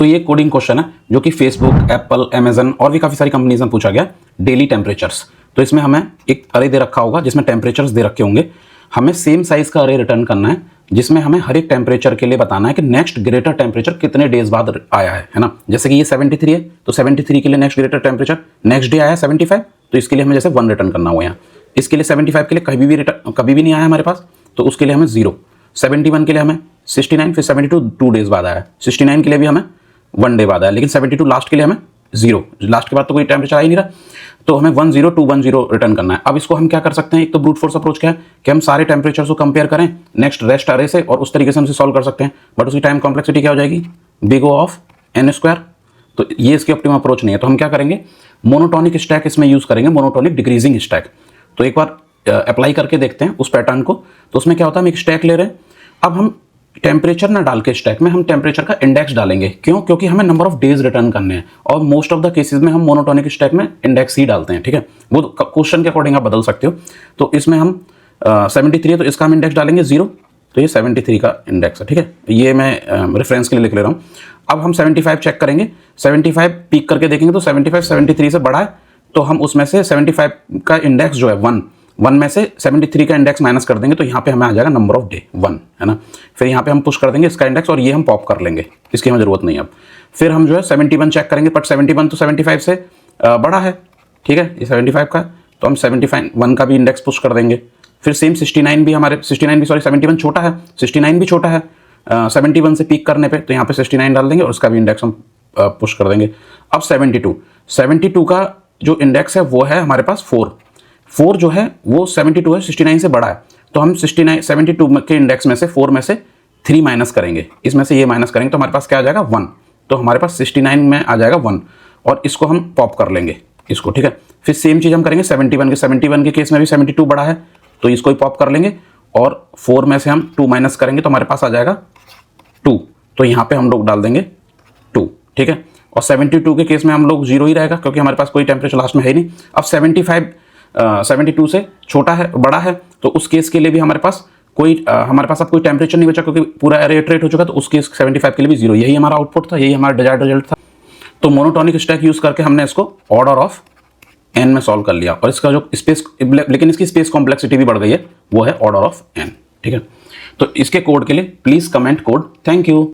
तो ये coding question है जो कि फेसबुक, एप्पल, अमेजन और भी काफ़ी सारी कंपनीज में पूछा गया, डेली टेम्परेचर्स। तो इसमें हमें एक अरे दे रखा होगा जिसमें टेम्परेचर्स दे रखे होंगे, हमें सेम साइज का अरे रिटर्न करना है जिसमें हमें हर एक टेम्परेचर के लिए बताना है कि नेक्स्ट ग्रेटर टेम्परेचर कितने डेज बाद आया है ना। जैसे कि ये 73 है तो 73 के लिए next greater temperature next day आया है 75, तो इसके लिए हमें जैसे 1 रिटर्न करना हुआ यहाँ। इसके लिए 75 के लिए कभी भी नहीं आया हमारे पास, तो उसके लिए हमें 0। 71 के लिए हमें 69, फिर 72 2 डेज बाद आया, 69 के लिए भी हमें 1 डे बाद आया, लेकिन 72 लास्ट के लिए हमें 0, लास्ट के बाद तो कोई टेम्परेचर आ ही नहीं रहा, तो हमें 10210 रिटर्न करना है। अब इसको हम क्या कर सकते हैं, एक तो ब्रूट फोर्स अप्रोच क्या है कि हम सारे टेम्परेचर को कंपेयर करें नेक्स्ट रेस्ट अरे से और उस तरीके से हम इसे सॉल्व कर सकते हैं, बट उसकी टाइम कॉम्प्लेक्सिटी क्या हो जाएगी, बिग O ऑफ n²। तो ये इसकी ऑप्टिमम अप्रोच नहीं है, तो हम क्या करेंगे, मोनोटोनिक स्टैक इसमें यूज करेंगे, मोनोटोनिक डिक्रीजिंग स्टैक। तो एक बार अप्लाई करके देखते हैं उस पैटर्न को। तो उसमें क्या होता है, हम एक स्टैक ले रहे हैं, अब हम टेम्परेचर ना डाल के स्टैक में हम टेम्परेचर का इंडेक्स डालेंगे। क्यों? क्योंकि हमें नंबर ऑफ डेज रिटर्न करने हैं और मोस्ट ऑफ द केसेस में हम मोनोटोनिक स्टैक में इंडेक्स ही डालते हैं, ठीक है। वो क्वेश्चन के अकॉर्डिंग आप बदल सकते हो। तो इसमें हम 73 है तो इसका हम इंडेक्स डालेंगे 0, तो ये 73 का इंडेक्स है, ठीक है। ये मैं रेफरेंस के लिए लिख ले रहा हूँ। अब हम 75 चेक करेंगे, 75 पीक करके देखेंगे तो 75 73 से बड़ा है, तो हम उसमें से 75 का इंडेक्स जो है 1 में से 73 का इंडेक्स माइनस कर देंगे, तो यहाँ पे हमें आ जाएगा नंबर ऑफ डे 1, है ना। फिर यहाँ पे हम पुश कर देंगे इसका इंडेक्स और ये हम पॉप कर लेंगे, इसकी हमें ज़रूरत नहीं है अब। फिर हम जो है 71 चेक करेंगे, बट 71 तो 75 से बड़ा है, ठीक है, ये 75 का, तो हम 71 का भी इंडेक्स पुश कर देंगे। फिर सेम 69 भी 71 छोटा है, 69 भी छोटा है 71 से पीक करने पे, तो यहाँ पे 69 डाल देंगे और उसका भी इंडेक्स हम पुश कर देंगे। अब 72 का जो इंडेक्स है वो है हमारे पास 4 जो है वो 72 है, 69 से बड़ा है, तो हम 72 के इंडेक्स में से 4 में से 3 माइनस करेंगे, इसमें से ये माइनस करेंगे तो हमारे पास क्या आ जाएगा 1, तो हमारे पास 69 में आ जाएगा 1 और इसको हम पॉप कर लेंगे इसको, ठीक है। फिर सेम चीज़ हम करेंगे 71 के केस में भी 72 बड़ा है, तो इसको ही पॉप कर लेंगे और 4 में से हम 2 माइनस करेंगे तो हमारे पास आ जाएगा 2, तो यहाँ पे हम लोग डाल देंगे 2, ठीक है। और 72 के केस में हम लोग 0 ही रहेगा क्योंकि हमारे पास कोई टेम्परेचर लास्ट में है ही नहीं। अब 72 से छोटा है, बड़ा है, तो उस केस के लिए भी हमारे पास अब कोई टेम्परेचर नहीं बचा क्योंकि पूरा एरे इटरेट हो चुका, तो उस केस 75 के लिए भी 0। यही हमारा आउटपुट था, यही हमारा डिजायर्ड रिजल्ट था। तो मोनोटोनिक स्टैक यूज करके हमने इसको ऑर्डर ऑफ n में सॉल्व कर लिया और इसका जो स्पेस, लेकिन इसकी स्पेस कॉम्प्लेक्सिटी भी बढ़ गई है, वो है ऑर्डर ऑफ n, ठीक है। तो इसके कोड के लिए please comment code. Thank you.